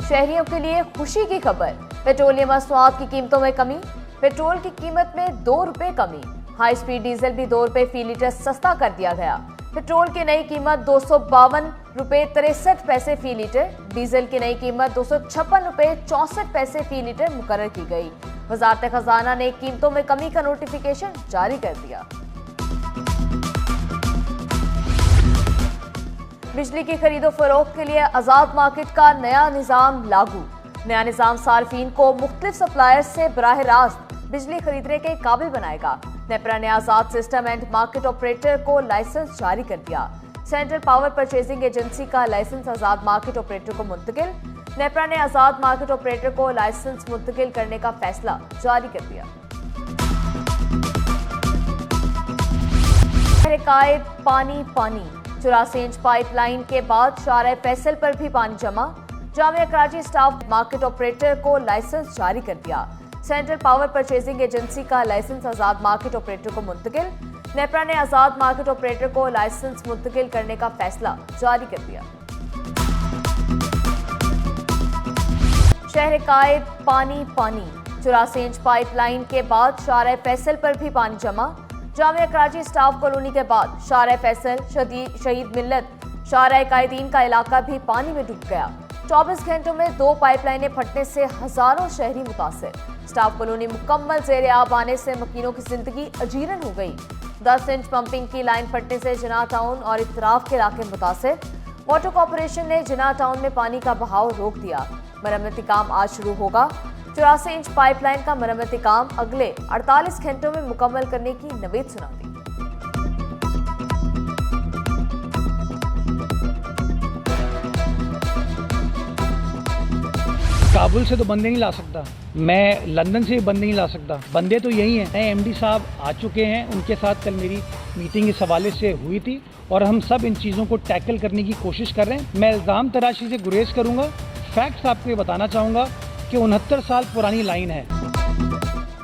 शहरियों के लिए खुशी की खबर। पेट्रोलियम मसनूआत की कीमतों में कमी। पेट्रोल की कीमत में 2 रुपए कमी। हाई स्पीड डीजल भी 2 रुपए फी लीटर सस्ता कर दिया गया। पेट्रोल की नई कीमत 252 रुपए 63 पैसे फी लीटर, डीजल की नई कीमत 256 रुपए 64 पैसे फी लीटर मुकर्रर की गई। वजारत खजाना ने कीमतों में कमी का नोटिफिकेशन जारी कर दिया। बिजली की खरीदो फरोख्त के लिए आजाद मार्केट का नया निजाम लागू। नया निजाम सार्फिन को मुख्तलिफ सप्लायर्स से बराह रास्त बिजली खरीदने के काबिल बनाएगा। नेपरा ने आजाद सिस्टम एंड मार्केट ऑपरेटर को लाइसेंस जारी कर दिया। सेंट्रल पावर परचेजिंग एजेंसी का लाइसेंस आजाद मार्केट ऑपरेटर को मुंतकिल। नेपरा ने आजाद मार्केट ऑपरेटर को लाइसेंस मुंतकिल करने का फैसला जारी कर दिया। पानी पानी 84 इंच पाइपलाइन के बाद शारा फैसल पर भी पानी जमा। Jamia Karachi staff market operator को लाइसेंस जारी कर दिया। सेंट्रल पावर परचेजिंग एजेंसी का लाइसेंस आजाद मार्केट ऑपरेटर को मुंतकिल। नेपरा ने आजाद मार्केट ऑपरेटर को लाइसेंस मुंतकिल करने का फैसला जारी कर दिया। शहर कायद पानी पानी 84 इंच पाइपलाइन के बाद शारा फैसल पर भी पानी जमा। जामिया कराची स्टाफ कॉलोनी के बाद शारा फैसल, शहीद मिल्लत, शारा कायदीन का इलाका भी पानी में डूब गया। 24 घंटों में 2 पाइपलाइनें फटने से हजारों शहरी मुतासिर। स्टाफ कॉलोनी मुकम्मल जेर आब आने से मकीनों की जिंदगी अजीरन हो गई। 10 इंच पंपिंग की लाइन फटने से जिना टाउन और इतराफ के इलाके मुतासिर। वाटर कॉर्पोरेशन ने जिना टाउन में पानी का बहाव रोक दिया। मरम्मती काम आज शुरू होगा। 84 इंच पाइपलाइन का मरम्मती काम अगले 48 घंटों में मुकम्मल करने की नवीद सुना दी। काबुल से तो बंदे नहीं ला सकता, मैं लंदन से भी बंदे नहीं ला सकता। बंदे तो यही हैं। नए एमडी साहब आ चुके हैं, उनके साथ कल मेरी मीटिंग इस हवाले से हुई थी और हम सब इन चीज़ों को टैकल करने की कोशिश कर रहे हैं। मैं इल्ज़ाम तराशी से गुरेज करूँगा। फैक्ट्स आपको ये बताना चाहूँगा कि 69 साल पुरानी लाइन है।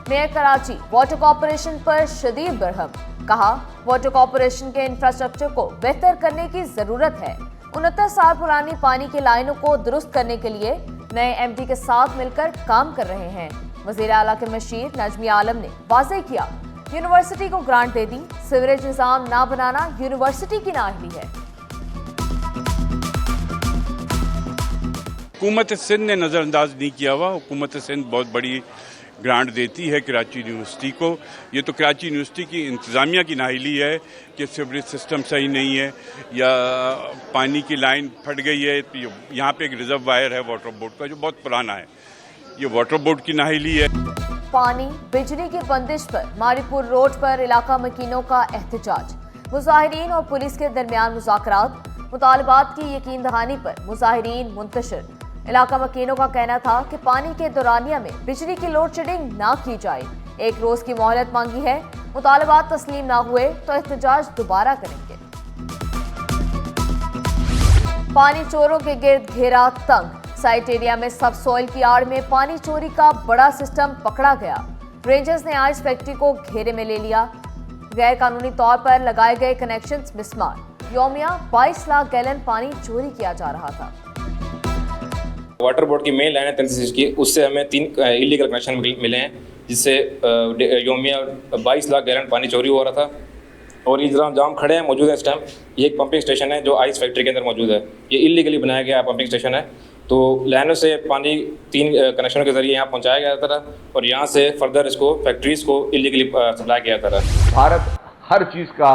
मेयर कराची वाटर कॉर्पोरेशन पर शदीद बरहम। कहा, वाटर कॉर्पोरेशन के इंफ्रास्ट्रक्चर को बेहतर करने की जरूरत है। 69 साल पुरानी पानी की लाइनों को दुरुस्त करने के लिए नए एमडी के साथ मिलकर काम कर रहे हैं। वजीर आला के मशीर नजमी आलम ने वाज़ेह किया, यूनिवर्सिटी को ग्रांट दे दी। सीवरेज निजाम ना बनाना यूनिवर्सिटी की नाअहली है। हुकूमत सिंध ने नज़रअंदाज नहीं किया हुआ। हुकूमत सिंध बहुत बड़ी ग्रांट देती है कराची यूनिवर्सिटी को। ये तो कराची यूनिवर्सिटी की इंतज़ामिया की नाअहली है कि सीवरेज सिस्टम सही नहीं है या पानी की लाइन फट गई है। यहाँ पे एक रिजर्व वायर है वाटर बोर्ड का जो बहुत पुराना है, ये वाटर बोर्ड की नाअहली है। पानी बिजली की बंदिश पर मारीपुर रोड पर इलाका मकीनों का एहतजाज। मुजाहिरीन और पुलिस के दरमियान मुज़ाकरात। मुतालबात की यकीन दहानी पर मुजाहिरीन मुंतशिर। इलाका मकीनों का कहना था कि पानी के दौरानिया में बिजली की लोड शेडिंग ना की जाए। 1 रोज की मोहलत मांगी है। मुतालबात तस्लीम ना हुए तो एहतजाज दोबारा करेंगे। पानी चोरों के गिर्द घेरा तंग। साइट एरिया में सब सॉइल की आड़ में पानी चोरी का बड़ा सिस्टम पकड़ा गया। रेंजर्स ने आइस फैक्ट्री को घेरे में ले लिया। गैर कानूनी तौर पर लगाए गए कनेक्शंस मिसमार। यौमिया 22 लाख गैलन पानी चोरी किया जा रहा था। वाटर बोर्ड की मेन लाइन है 33 इंच की, उससे हमें 3 इलीगल कनेक्शन मिले हैं, जिससे योमिया 22 लाख गैलन पानी चोरी हो रहा था। और इस तरह जाम खड़े हैं मौजूद है इस टाइम। ये एक पंपिंग स्टेशन है जो आइस फैक्ट्री के अंदर मौजूद है। ये इलीगली बनाया गया पंपिंग स्टेशन है। तो लाइनों से पानी 3 कनेक्शनों के जरिए यहाँ पहुँचाया गया था और यहाँ से फर्दर इसको फैक्ट्रीज़ को इलीगली सप्लाई किया था। भारत हर चीज़ का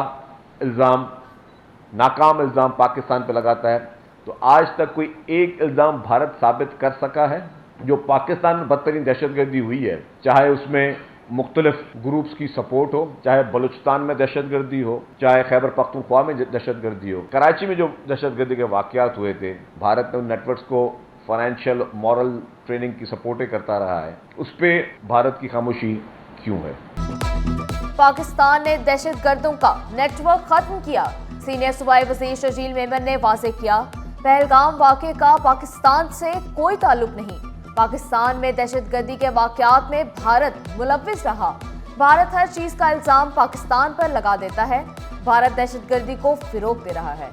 इल्ज़ाम, नाकाम इल्ज़ाम पाकिस्तान पर लगाता है। तो आज तक कोई एक इल्ज़ाम भारत साबित कर सका है जो पाकिस्तान में बदतरीन दहशतगर्दी हुई है, चाहे उसमें मुख्तलिफ ग्रुप्स की सपोर्ट हो, चाहे बलूचिस्तान में दहशतगर्दी हो, चाहे खैबर पख्तूनख्वा में दहशतगर्दी हो। कराची में जो दहशतगर्दी के वाक़यात हुए थे, भारत ने उन नेटवर्क्स को फाइनेंशियल मॉरल ट्रेनिंग की सपोर्टें करता रहा है। उस पर भारत की खामोशी क्यों है? पाकिस्तान ने दहशतगर्दों का नेटवर्क खत्म किया। सीनियर सूबाई वज़ीर शजील मेमन ने वाज़ेह किया, पहलगाम वाक़े का पाकिस्तान से कोई ताल्लुक नहीं। पाकिस्तान में दहशतगर्दी के वाक़यात में भारत मुलव्विस रहा। भारत हर चीज़ का इल्ज़ाम पाकिस्तान पर लगा देता है। भारत दहशतगर्दी को फ़रोग़ दे रहा है।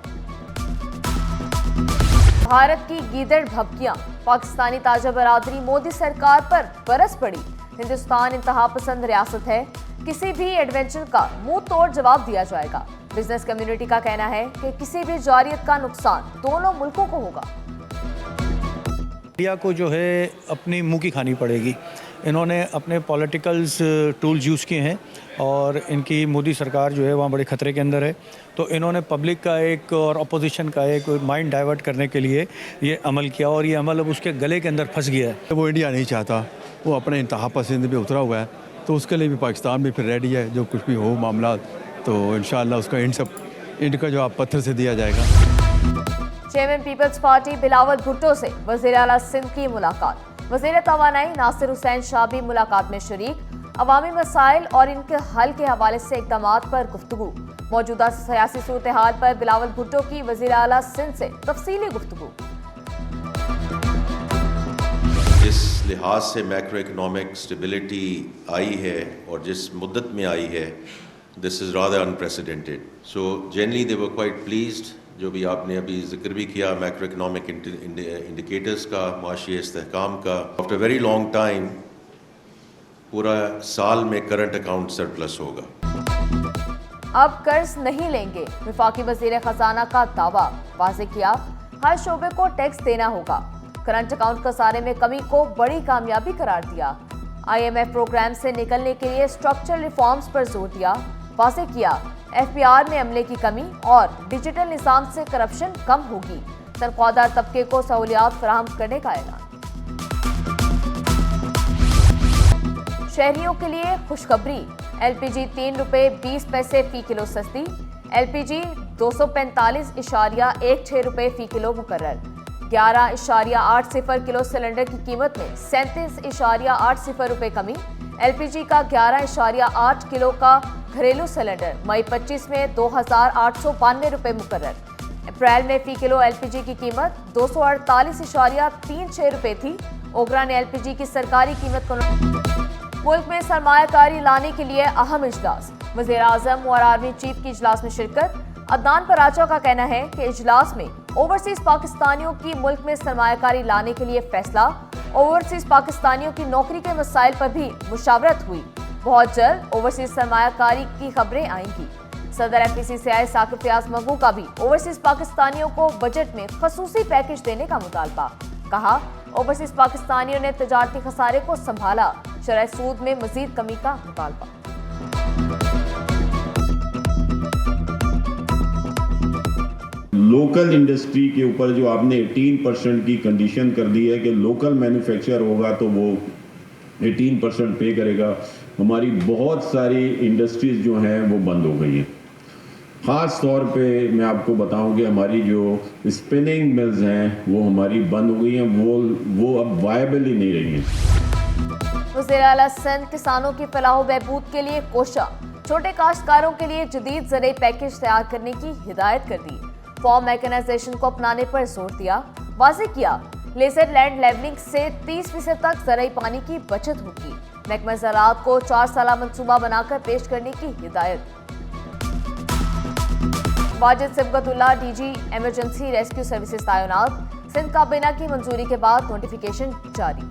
भारत की गीदड़ भभकियां, पाकिस्तानी ताजा बरादरी मोदी सरकार पर बरस पड़ी। हिंदुस्तान इंतहा पसंद रियासत है, किसी भी एडवेंचर का मुंह तोड़ जवाब दिया जाएगा। बिजनेस कम्युनिटी का कहना है कि किसी भी जारियत का नुकसान दोनों मुल्कों को होगा। इंडिया को जो है अपनी मुंह की खानी पड़ेगी। इन्होंने अपने पॉलिटिकल्स टूल्स यूज़ किए हैं और इनकी मोदी सरकार जो है वहाँ बड़े ख़तरे के अंदर है। तो इन्होंने पब्लिक का एक और अपोजिशन का एक माइंड डाइवर्ट करने के लिए ये अमल किया और ये अमल अब उसके गले के अंदर फंस गया है। वो इंडिया नहीं चाहता, वो अपने इंतहा पसंद पे उतरा हुआ है, तो उसके लिए भी पाकिस्तान भी फिर रेडी है। जो कुछ भी हो मामला तो इंशाअल्लाह उसका इंड का जवाब पत्थर से दिया जाएगा। Chairman Peoples Party Bilawal Bhutto से वज़ीर आला सिंध की मुलाकात। वज़ीर तवानाई नासिर हुसैन शाह भी मुलाकात में शरीक। अवामी मसाइल और इनके हल के हवाले से इक़दामात पर गुफ्तगू। मौजूदा सियासी सूरत हाल पर बिलावल भुट्टो की वज़ीर आला सिंध से तफसीली गुफ्तगू। जिस लिहाज से मैक्रो इकनॉमिक स्टेबिलिटी आई है और जिस मुद्दत में आई है, this is rather unprecedented. So generally they were quite pleased. जो भी आपने अभी जिक्र भी किया मैक्रो इकनॉमिक इंडिकेटर्स का, माशी इस्तेहकाम का, आफ्टर वेरी लॉन्ग टाइम पूरा साल में करंट अकाउंट सरप्लस होगा। अब कर्ज नहीं लेंगे, वफाकी वज़ीर खजाना का दावा। वाज़ेह किया हर शोबे को टैक्स देना होगा। करंट अकाउंट खसारे में कमी को बड़ी कामयाबी करार दिया। IMF प्रोग्राम से निकलने के लिए स्ट्रक्चरल रिफॉर्म्स पर जोर दिया। वाज़ेह किया FPR में अमले की कमी और डिजिटल निज़ाम से करप्शन कम होगी। तनख्वाहदार तबके को सहूलियात फराहम करने का ऐलान। शहरियों के लिए खुशखबरी, LPG 3 रुपये 20 पैसे फी किलो सस्ती। LPG 245.16 रुपये फी किलो मुकर्रर। 11.80 किलो सिलेंडर की कीमत में 37.80 रुपये कमी। LPG का 11.8 किलो का घरेलू सिलेंडर मई 25 में 2,892 रुपये मुकर्रर। अप्रैल में फी किलो LPG की कीमत 248.36 रुपये थी। ओगरा ने LPG की सरकारी कीमत को मुल्क में सरमायाकारी लाने के लिए अहम इजलास। वज़ीर आज़म और आर्मी चीफ की इजलास में शिरकत। अदनान पराचा का कहना है कि इजलास में ओवरसीज पाकिस्तानियों की मुल्क में सरमायाकारी लाने के लिए फैसला। ओवरसीज पाकिस्तानियों की नौकरी के मसाइल पर भी मुशावरत हुई। बहुत जल्द ओवरसीज सरमायाकारी की खबरें आएंगी। सदर FPC से आए साकिब फयाज मगू का भी ओवरसीज पाकिस्तानियों को बजट में खसूसी पैकेज देने का मुतालबा। कहा ओवरसीज पाकिस्तानियों ने तजारती खसारे को संभाला। शरह सूद में मजीद कमी का मुतालबा। लोकल इंडस्ट्री के ऊपर जो आपने 18% की कंडीशन कर दी है कि लोकल मैन्युफैक्चर होगा तो वो 18% पे करेगा। हमारी बहुत सारी इंडस्ट्रीज जो हैं वो बंद हो गई हैं। ख़ास तौर पे मैं आपको बताऊं कि हमारी जो स्पिनिंग मिल्स हैं वो हमारी बंद हो गई हैं, वो अब वायबल ही नहीं रही हैं। वज़ीर आला सिंध किसानों की फलाह बहबूद के लिए कोशा। छोटे काश्तकारों के लिए जदीद ज़राई पैकेज तैयार करने की हिदायत कर दी। फॉर्म मैकेनाइजेशन को अपनाने पर जोर दिया। वाज़ेह किया लेजर लैंड लेवलिंग से 30% तक ज़राई पानी की बचत होगी। महकमा ज़राअत को 4 साला मंसूबा बनाकर पेश करने की हिदायत। Wajid Sibgatullah DG emergency rescue services तैनात। सिंध काबीना की मंजूरी के बाद नोटिफिकेशन जारी।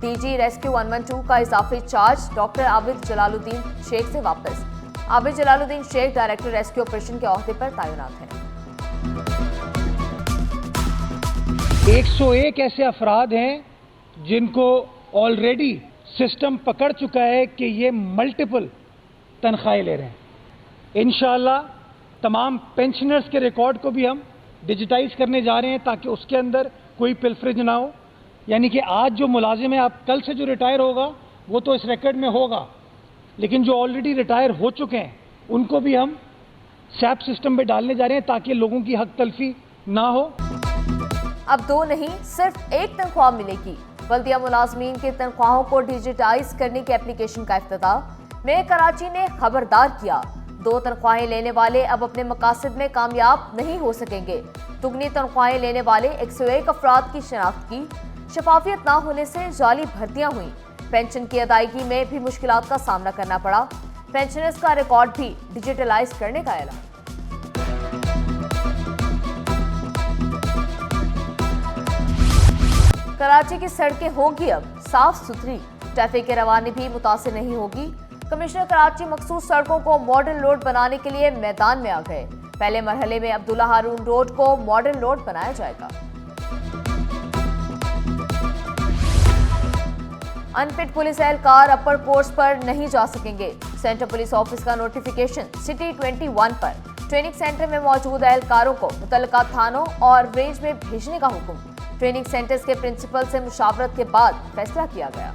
DG रेस्क्यू 112 का इजाफी चार्ज डॉक्टर आबिद जलालुद्दीन शेख से वापस। Abid Jalaluddin Sheikh director rescue operation के ओहदे पर तैनात हैं। 101 ऐसे अफराद हैं जिनको ऑलरेडी सिस्टम पकड़ चुका है कि ये मल्टीपल तनख्वाहें ले रहे हैं। इंशाअल्लाह तमाम पेंशनर्स के रिकॉर्ड को भी हम डिजिटाइज करने जा रहे हैं ताकि उसके अंदर कोई पिलफरेज ना हो। यानी कि आज जो मुलाजिम है, आप कल से जो रिटायर होगा वो तो इस रिकॉर्ड में होगा, लेकिन जो ऑलरेडी रिटायर हो चुके हैं उनको भी हम सैप सिस्टम में डालने जा रहे हैं ताकि लोगों की हक तलफी ना हो। अब 2 नहीं सिर्फ 1 तनख्वाह मिलेगी। बल्दिया मुलाजमीन की तनख्वाहों को डिजिटाइज करने की एप्लीकेशन का इफ्तिताह मेयर कराची ने खबरदार किया। 2 तनख्वाहें लेने वाले अब अपने मकासद में कामयाब नहीं हो सकेंगे। दुगनी तनख्वाहें लेने वाले 101 अफराद की शनाख्त की। शफाफियत ना होने से जाली भर्तियां हुई। पेंशन की अदायगी में भी मुश्किलात का सामना करना पड़ा। पेंशनर्स का रिकॉर्ड भी डिजिटलाइज करने का ऐलान। कराची की सड़कें होंगी अब साफ सुथरी, ट्रैफिक की रवानी भी मुतासिर नहीं होगी। कमिश्नर कराची मखसूस सड़कों को मॉडल रोड बनाने के लिए मैदान में आ गए। पहले मरहले में अब्दुल्ला हारून रोड को मॉडल रोड बनाया जाएगा। अनफिट पुलिस एहलकार अपर कोर्स पर नहीं जा सकेंगे। सेंट्रल पुलिस ऑफिस का नोटिफिकेशन सिटी 21 पर ट्रेनिंग सेंटर में मौजूद एहलकारों को मुतल्लिका थानों और रेंज में भेजने का हुक्म। ट्रेनिंग सेंटर्स के प्रिंसिपल से मुशावरत के बाद फैसला किया गया।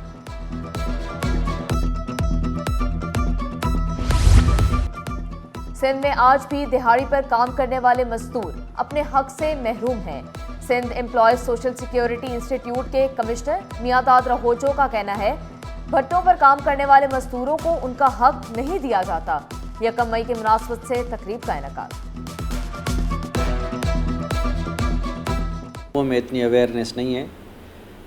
सिंध में आज भी दिहाड़ी पर काम करने वाले मजदूर अपने हक से महरूम हैं। Sindh employees social security institute के कमिश्नर मियादाद रहोजो का कहना है, भट्टों पर काम करने वाले मजदूरों को उनका हक नहीं दिया जाता। 1 मई की मुनासबत से तकरीब का इनेकाद। में इतनी अवेयरनेस नहीं है।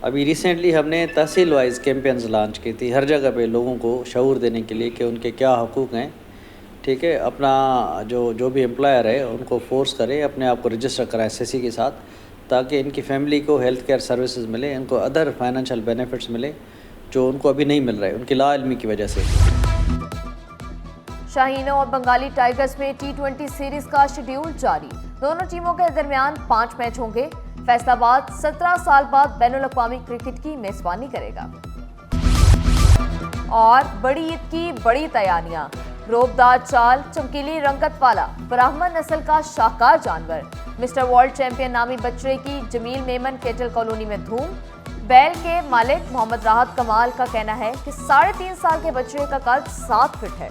अभी रिसेंटली हमने तहसील वाइज कैंपेन्स लॉन्च की थी, हर जगह पे लोगों को शऊर देने के लिए कि उनके क्या हकूक़ हैं। ठीक है, अपना जो भी एम्प्लॉयर है उनको फोर्स करें, अपने आप को रजिस्टर कराएं SSC के साथ, ताकि इनकी फैमिली को हेल्थ केयर सर्विसेज मिले, इनको अदर फाइनेंशियल बेनिफिट्स मिले जो उनको अभी नहीं मिल रहे उनकी लाइल्मी की वजह से। शाहीनों और बंगाली टाइगर्स में T20 सीरीज का शेड्यूल जारी। दोनों टीमों के दरमियान 5 मैच होंगे। फैसलाबाद 17 साल बाद बैनुल-अक़वामी क्रिकेट की मेजबानी करेगा। और बड़ी ईद की बड़ी तैयारियां, रोबदार चाल, चमकीली रंगत वाला ब्राह्मण नस्ल का शाहकार जानवर, मिस्टर वर्ल्ड चैंपियन नामी बछड़े की जमील मेमन केटल कॉलोनी में धूम। बैल के मालिक मोहम्मद राहत कमाल का कहना है कि 3.5 साल के बछड़े का कद 7 फीट है।